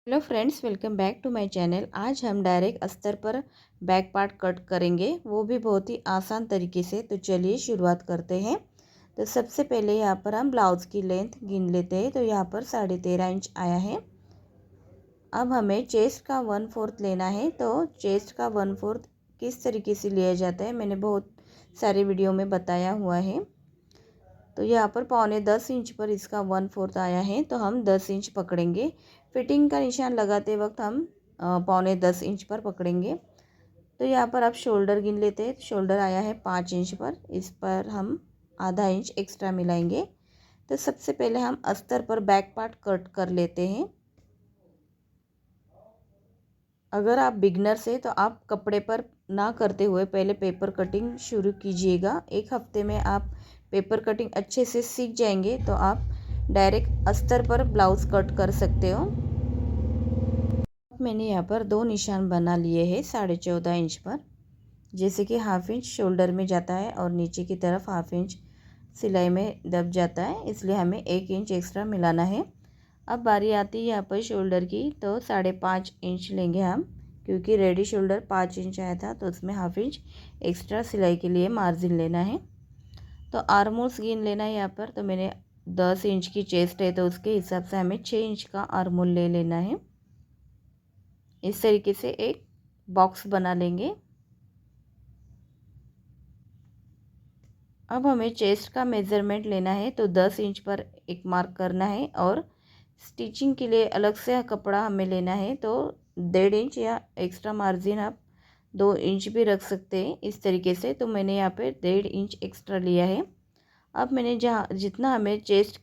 Hello friends, welcome back to my channel. आज हम direct अस्तर पर बैक पार्ट कट करेंगे, वो भी बहुत ही आसान तरीके से। तो चलिए शुरुआत करते हैं। तो सबसे पहले यहाँ पर हम ब्लाउज़ की लेंथ गिन लेते हैं। तो यहाँ पर 13.5 इंच आया है। अब हमें चेस्ट का 1/4 लेना है। तो चेस्ट का 1/4 किस तरीके से लिया जाता है मैंने बहुत सारे वीडियो में बताया हुआ है। तो यहाँ पर 9.25 इंच पर इसका 1/4 आया है, तो हम 10 इंच पकड़ेंगे। फिटिंग का निशान लगाते वक्त हम 9.25 इंच पर पकड़ेंगे। तो यहाँ पर आप शोल्डर गिन लेते हैं। शोल्डर आया है 5 इंच पर, इस पर हम आधा इंच एक्स्ट्रा मिलाएंगे। तो सबसे पहले हम अस्तर पर बैक पार्ट कट कर लेते हैं। अगर आप बिगनर्स हैं तो आप कपड़े पर ना करते हुए पहले पेपर कटिंग शुरू कीजिएगा। एक हफ्ते में आप पेपर कटिंग अच्छे से सीख जाएंगे तो आप डायरेक्ट अस्तर पर ब्लाउज़ कट कर सकते हो। मैंने यहाँ पर 2 निशान बना लिए हैं 14.5 इंच पर। जैसे कि हाफ इंच शोल्डर में जाता है और नीचे की तरफ हाफ इंच सिलाई में दब जाता है, इसलिए हमें 1 इंच एक्स्ट्रा मिलाना है। अब बारी आती है यहाँ पर शोल्डर की, तो 5.5 इंच लेंगे हम, क्योंकि रेडी शोल्डर 5 इंच आया था तो उसमें हाफ इंच एक्स्ट्रा सिलाई के लिए मार्जिन लेना है। तो आर्मोल्स गिन लेना है यहाँ पर। तो मैंने 10 इंच की चेस्ट है तो उसके हिसाब से हमें 6 इंच का आर्मोल ले लेना है। इस तरीके से एक बॉक्स बना लेंगे। अब हमें चेस्ट का मेज़रमेंट लेना है, तो 10 इंच पर एक मार्क करना है और स्टिचिंग के लिए अलग से कपड़ा हमें लेना है। तो 1.5 इंच या एक्स्ट्रा मार्जिन आप 2 इंच भी रख सकते हैं इस तरीके से। तो मैंने यहाँ पे 1.5 इंच एक्स्ट्रा लिया है। अब मैंने जहाँ जितना हमें चेस्ट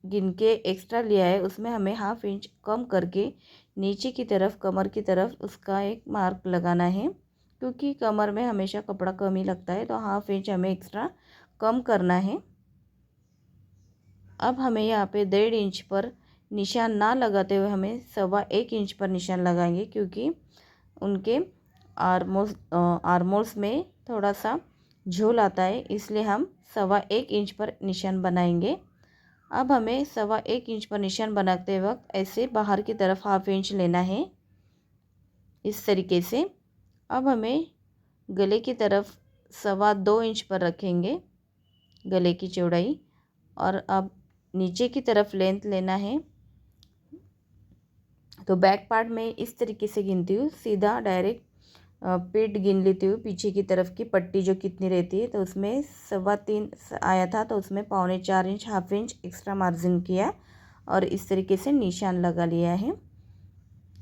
गिन के एक्स्ट्रा लिया है उसमें हमें हाफ इंच कम करके नीचे की तरफ कमर की तरफ उसका एक मार्क लगाना है, क्योंकि कमर में हमेशा कपड़ा कम ही लगता है। तो हाफ इंच हमें एक्स्ट्रा कम करना है। अब हमें यहाँ पे 1.5 इंच पर निशान ना लगाते हुए हमें 1.25 इंच पर निशान लगाएंगे, क्योंकि उनके आर्मोल्स में थोड़ा सा झोल आता है, इसलिए हम 1.25 इंच पर निशान बनाएंगे। अब हमें 1.25 इंच पर निशान बनाते वक्त ऐसे बाहर की तरफ हाफ इंच लेना है, इस तरीके से। अब हमें गले की तरफ 2.25 इंच पर रखेंगे गले की चौड़ाई। और अब नीचे की तरफ लेंथ लेना है। तो बैक पार्ट में इस तरीके से गिनती हूँ, सीधा डायरेक्ट पेट गिन लेती हूँ। पीछे की तरफ की पट्टी जो कितनी रहती है, तो उसमें 3.25 आया था तो उसमें 4.25 inch half inch extra margin किया और इस तरीके से निशान लगा लिया है।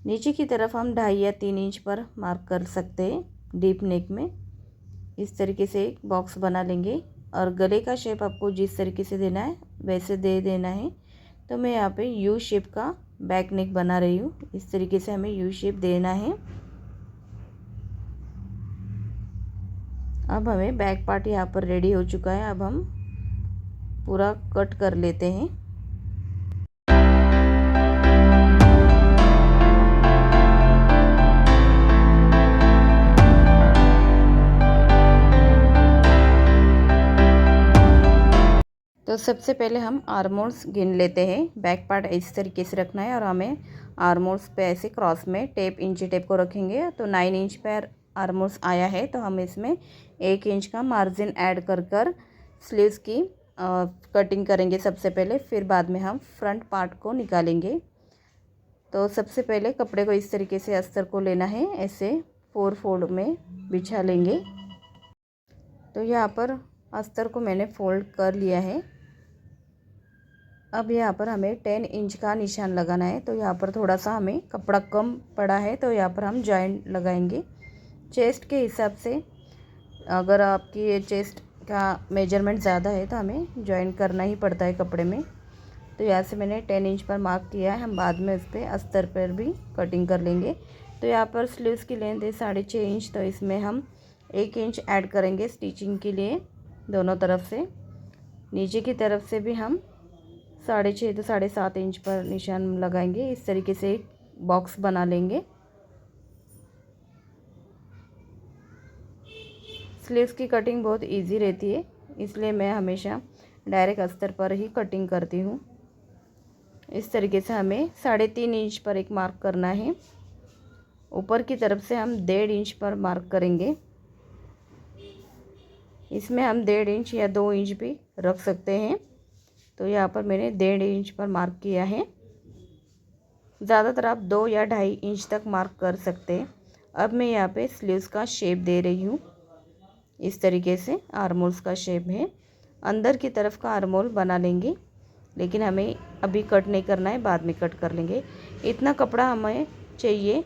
नीचे की तरफ हम 2.5 या 3 इंच पर मार्क कर सकते हैं डीप नेक में। इस तरीके से एक बॉक्स बना लेंगे और गले का शेप आपको जिस तरीके से देना है वैसे दे देना है। तो मैं यहाँ पे यू शेप का बैक नेक बना रही हूँ। इस तरीके से हमें यू शेप देना है। अब हमें बैक पार्ट यहाँ पर रेडी हो चुका है। अब हम पूरा कट कर लेते हैं। तो सबसे पहले हम आर्मोल्स गिन लेते हैं। बैक पार्ट इस तरीके से रखना है और हमें आर्मोल्स पे ऐसे क्रॉस में टेप इंची टेप को रखेंगे। तो 9 इंच पर आर्मोल्स आया है, तो हम इसमें 1 इंच का मार्जिन ऐड कर स्लीव्स की कटिंग करेंगे सबसे पहले, फिर बाद में हम फ्रंट पार्ट को निकालेंगे। तो सबसे पहले कपड़े को इस तरीके से अस्तर को लेना है, ऐसे 4 फोल्ड में बिछा लेंगे। तो यहाँ पर अस्तर को मैंने फोल्ड कर लिया है। अब यहाँ पर हमें 10 इंच का निशान लगाना है। तो यहाँ पर थोड़ा सा हमें कपड़ा कम पड़ा है, तो यहाँ पर हम जॉइंट लगाएंगे चेस्ट के हिसाब से। अगर आपकी चेस्ट का मेजरमेंट ज़्यादा है तो हमें जॉइंट करना ही पड़ता है कपड़े में। तो यहाँ से मैंने 10 इंच पर मार्क किया है। हम बाद में उस पर अस्तर पर भी कटिंग कर लेंगे। तो यहाँ पर स्लीव्स की लेंथ है 6.5 इंच, तो इसमें हम 1 इंच ऐड करेंगे स्टिचिंग के लिए दोनों तरफ से। नीचे की तरफ से भी हम 6.5 तो 7.5 इंच पर निशान लगाएंगे। इस तरीके से एक बॉक्स बना लेंगे। स्लीव्स की कटिंग बहुत इजी रहती है, इसलिए मैं हमेशा डायरेक्ट अस्तर पर ही कटिंग करती हूँ। इस तरीके से हमें 3.5 इंच पर एक मार्क करना है। ऊपर की तरफ से हम 1.5 इंच पर मार्क करेंगे। इसमें हम 1.5 इंच या 2 इंच भी रख सकते हैं। तो यहाँ पर मैंने 1.5 इंच पर मार्क किया है। ज़्यादातर आप 2 या 2.5 इंच तक मार्क कर सकते हैं। अब मैं यहाँ पे स्लीव्स का शेप दे रही हूँ। इस तरीके से आर्मोल्स का शेप है। अंदर की तरफ का आर्मोल बना लेंगे, लेकिन हमें अभी कट नहीं करना है, बाद में कट कर लेंगे। इतना कपड़ा हमें चाहिए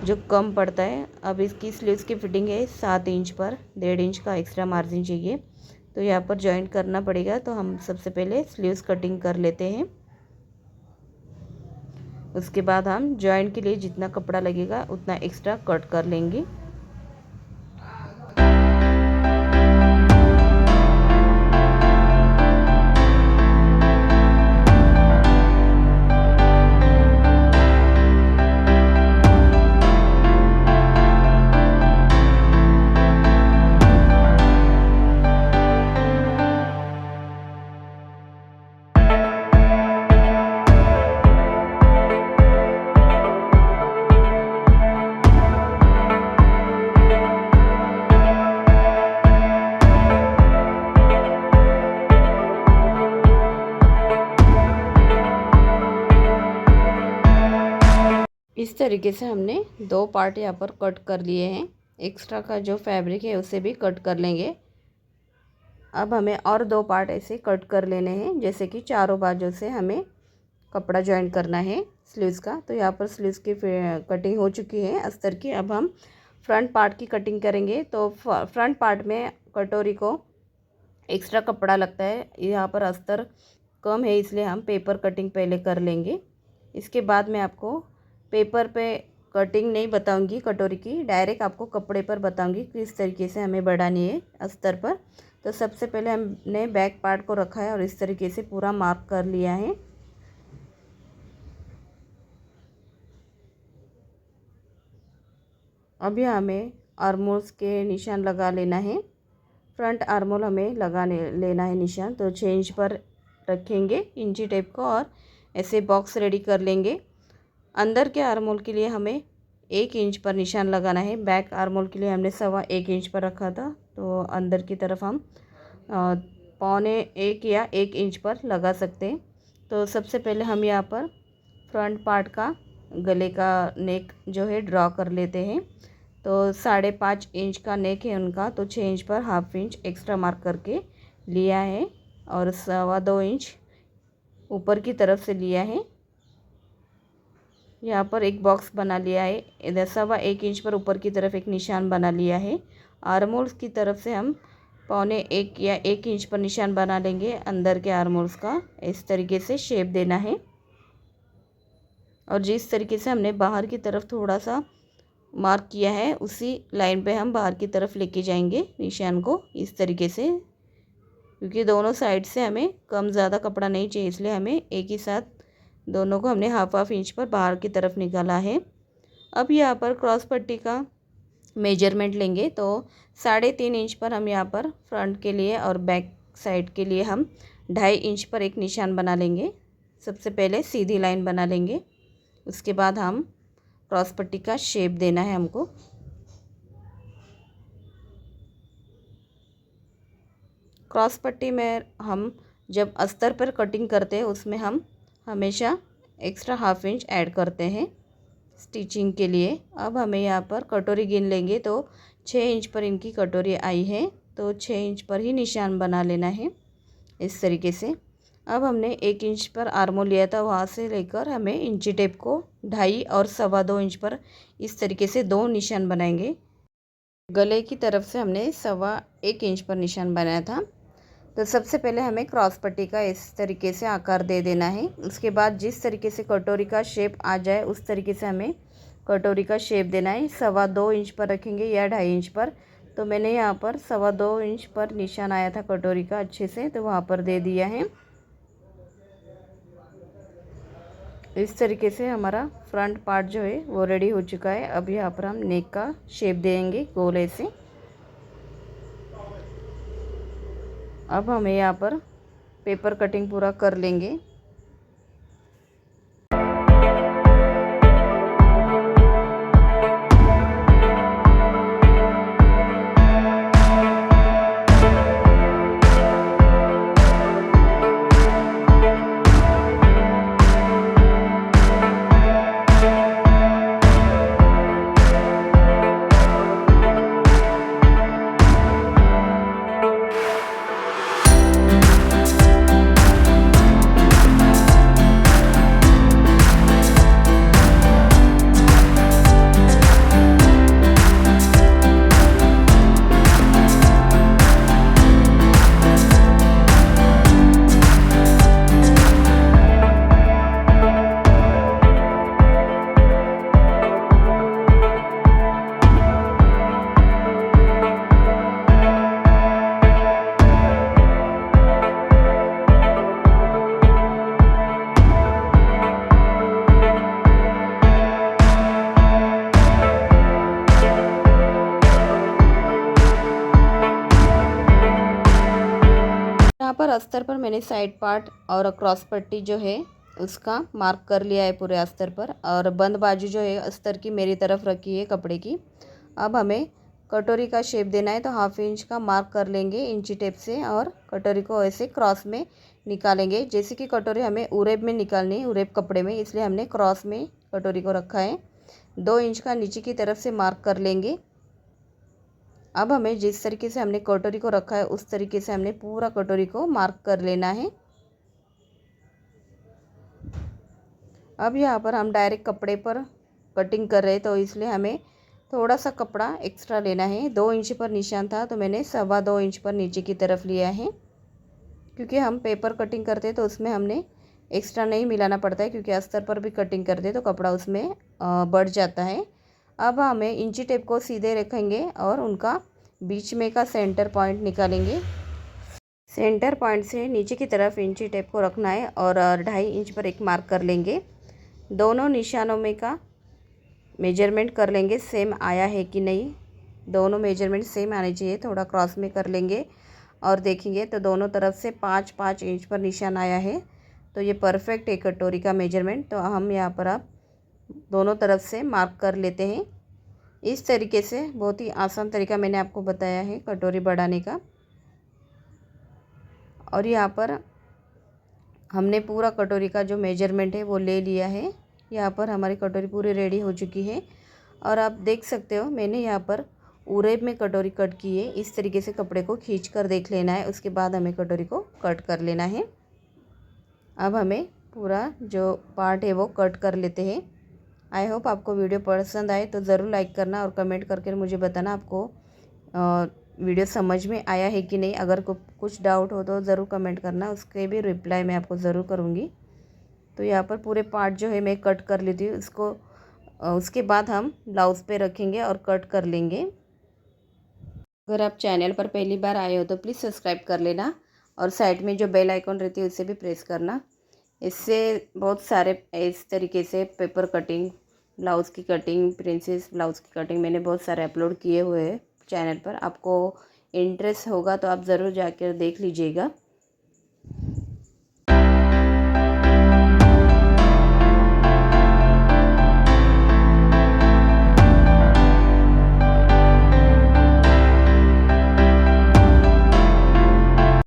जो कम पड़ता है। अब इसकी स्लीव्स की फिटिंग है 7 इंच पर, 1.5 इंच का एक्स्ट्रा मार्जिन चाहिए। तो यहाँ पर जॉइंट करना पड़ेगा। तो हम सबसे पहले स्लीव्स कटिंग कर लेते हैं। उसके बाद हम जॉइंट के लिए जितना कपड़ा लगेगा उतना एक्स्ट्रा कट कर लेंगे। इस तरीके से हमने 2 पार्ट यहाँ पर कट कर लिए हैं। एक्स्ट्रा का जो फैब्रिक है उसे भी कट कर लेंगे। अब हमें और 2 पार्ट ऐसे कट कर लेने हैं, जैसे कि चारों बाजू से हमें कपड़ा जॉइन करना है स्लीव्स का। तो यहाँ पर स्लीव्स की कटिंग हो चुकी है अस्तर की। अब हम फ्रंट पार्ट की कटिंग करेंगे। तो फ्रंट पार्ट में कटोरी को एक्स्ट्रा कपड़ा लगता है। यहाँ पर अस्तर कम है, इसलिए हम पेपर कटिंग पहले कर लेंगे। इसके बाद मैं आपको पेपर पे कटिंग नहीं बताऊंगी कटोरी की, डायरेक्ट आपको कपड़े पर बताऊंगी किस तरीके से हमें बढ़ानी है अस्तर पर। तो सबसे पहले हमने बैक पार्ट को रखा है और इस तरीके से पूरा मार्क कर लिया है। अभी हमें आर्मोल्स के निशान लगा लेना है। फ्रंट आर्मोल हमें लेना है निशान। तो 6 इंच पर रखेंगे इंची टेप को और ऐसे बॉक्स रेडी कर लेंगे। अंदर के आर्मोल के लिए हमें 1 इंच पर निशान लगाना है। बैक आर्मोल के लिए हमने 1.25 इंच पर रखा था। तो अंदर की तरफ हम 1.25 या 1 इंच पर लगा सकते हैं। तो सबसे पहले हम यहाँ पर फ्रंट पार्ट का गले का नेक जो है ड्रॉ कर लेते हैं। तो 5.5 इंच का नेक है उनका, तो 6 इंच पर 1/2 इंच एक्स्ट्रा मार्क करके लिया है और 2.25 इंच ऊपर की तरफ से लिया है। यहाँ पर एक बॉक्स बना लिया है। इधर 1.25 इंच पर ऊपर की तरफ एक निशान बना लिया है। आर्मोल्स की तरफ से हम 1.25 या 1 इंच पर निशान बना लेंगे। अंदर के आर्मोल्स का इस तरीके से शेप देना है और जिस तरीके से हमने बाहर की तरफ थोड़ा सा मार्क किया है उसी लाइन पे हम बाहर की तरफ लेके जाएंगे निशान को, इस तरीके से। क्योंकि दोनों साइड से हमें कम ज़्यादा कपड़ा नहीं चाहिए, इसलिए हमें एक ही साथ दोनों को हमने 1/2 इंच पर बाहर की तरफ निकाला है। अब यहाँ पर क्रॉस पट्टी का मेजरमेंट लेंगे। तो 3.5 इंच पर हम यहाँ पर फ्रंट के लिए और बैक साइड के लिए हम 2.5 इंच पर एक निशान बना लेंगे। सबसे पहले सीधी लाइन बना लेंगे, उसके बाद हम क्रॉस पट्टी का शेप देना है हमको। क्रॉस पट्टी में हम जब अस्तर पर कटिंग करते हैं उसमें हम हमेशा एक्स्ट्रा 1/2 इंच ऐड करते हैं स्टिचिंग के लिए। अब हमें यहाँ पर कटोरी गिन लेंगे। तो 6 इंच पर इनकी कटोरी आई है, तो 6 इंच पर ही निशान बना लेना है इस तरीके से। अब हमने 1 इंच पर आर्मोल लिया था, वहाँ से लेकर हमें इंची टेप को 2.5 और 2.25 इंच पर इस तरीके से 2 निशान बनाएंगे। गले की तरफ से हमने 1.25 इंच पर निशान बनाया था। तो सबसे पहले हमें क्रॉस पट्टी का इस तरीके से आकार दे देना है। उसके बाद जिस तरीके से कटोरी का शेप आ जाए उस तरीके से हमें कटोरी का शेप देना है। 2.25 इंच पर रखेंगे या 2.5 इंच पर। तो मैंने यहाँ पर 2.25 इंच पर निशान आया था कटोरी का अच्छे से, तो वहाँ पर दे दिया है। इस तरीके से हमारा फ्रंट पार्ट जो है वो रेडी हो चुका है। अब यहाँ पर हम नेक का शेप देंगे गोल ऐसे। अब हमें यहाँ पर पेपर कटिंग पूरा कर लेंगे। अस्तर पर मैंने साइड पार्ट और क्रॉस पट्टी जो है उसका मार्क कर लिया है पूरे अस्तर पर, और बंद बाजू जो है अस्तर की मेरी तरफ रखी है कपड़े की। अब हमें कटोरी का शेप देना है, तो 1/2 इंच का मार्क कर लेंगे इंची टेप से और कटोरी को ऐसे क्रॉस में निकालेंगे। जैसे कि कटोरी हमें उरेब में निकालनी है, उरेब कपड़े में, इसलिए हमने क्रॉस में कटोरी को रखा है। 2 इंच का नीचे की तरफ से मार्क कर लेंगे। अब हमें जिस तरीके से हमने कटोरी को रखा है उस तरीके से हमने पूरा कटोरी को मार्क कर लेना है। अब यहाँ पर हम डायरेक्ट कपड़े पर कटिंग कर रहे हैं, तो इसलिए हमें थोड़ा सा कपड़ा एक्स्ट्रा लेना है। 2 इंच पर निशान था तो मैंने 2.25 इंच पर नीचे की तरफ लिया है, क्योंकि हम पेपर कटिंग करते हैं तो उसमें हमने एक्स्ट्रा नहीं मिलाना पड़ता है, क्योंकि अस्तर पर भी कटिंग करते हैं तो कपड़ा उसमें बढ़ जाता है। अब हमें इंची टेप को सीधे रखेंगे और उनका बीच में का सेंटर पॉइंट निकालेंगे। सेंटर पॉइंट से नीचे की तरफ इंची टेप को रखना है और 2.5 इंच पर एक मार्क कर लेंगे। दोनों निशानों में का मेजरमेंट कर लेंगे सेम आया है कि नहीं। दोनों मेजरमेंट सेम आने चाहिए, थोड़ा क्रॉस में कर लेंगे और देखेंगे तो दोनों तरफ से 5-5 इंच पर निशान आया है, तो ये परफेक्ट है कटोरी का मेजरमेंट। तो हम यहाँ पर अब दोनों तरफ से मार्क कर लेते हैं। इस तरीके से बहुत ही आसान तरीका मैंने आपको बताया है कटोरी बढ़ाने का। और यहाँ पर हमने पूरा कटोरी का जो मेजरमेंट है वो ले लिया है। यहाँ पर हमारी कटोरी पूरी रेडी हो चुकी है और आप देख सकते हो मैंने यहाँ पर उरेब में कटोरी कट की है। इस तरीके से कपड़े को खींच कर देख लेना है, उसके बाद हमें कटोरी को कट कर लेना है। अब हमें पूरा जो पार्ट है वो कट कर लेते हैं। आई होप आपको वीडियो पसंद आए तो ज़रूर लाइक करना और कमेंट करके मुझे बताना आपको वीडियो समझ में आया है कि नहीं। अगर कुछ डाउट हो तो ज़रूर कमेंट करना, उसके भी रिप्लाई मैं आपको ज़रूर करूँगी। तो यहाँ पर पूरे पार्ट जो है मैं कट कर लेती हूँ इसको। उसके बाद हम ब्लाउज़ पे रखेंगे और कट कर लेंगे। अगर आप चैनल पर पहली बार आए हो तो प्लीज़ सब्सक्राइब कर लेना और साइड में जो बेल आइकॉन रहती है उसे भी प्रेस करना। इससे बहुत सारे इस तरीके से पेपर कटिंग, ब्लाउज़ की कटिंग, प्रिंसेस ब्लाउज़ की कटिंग मैंने बहुत सारे अपलोड किए हुए हैं चैनल पर। आपको इंटरेस्ट होगा तो आप ज़रूर जाकर देख लीजिएगा।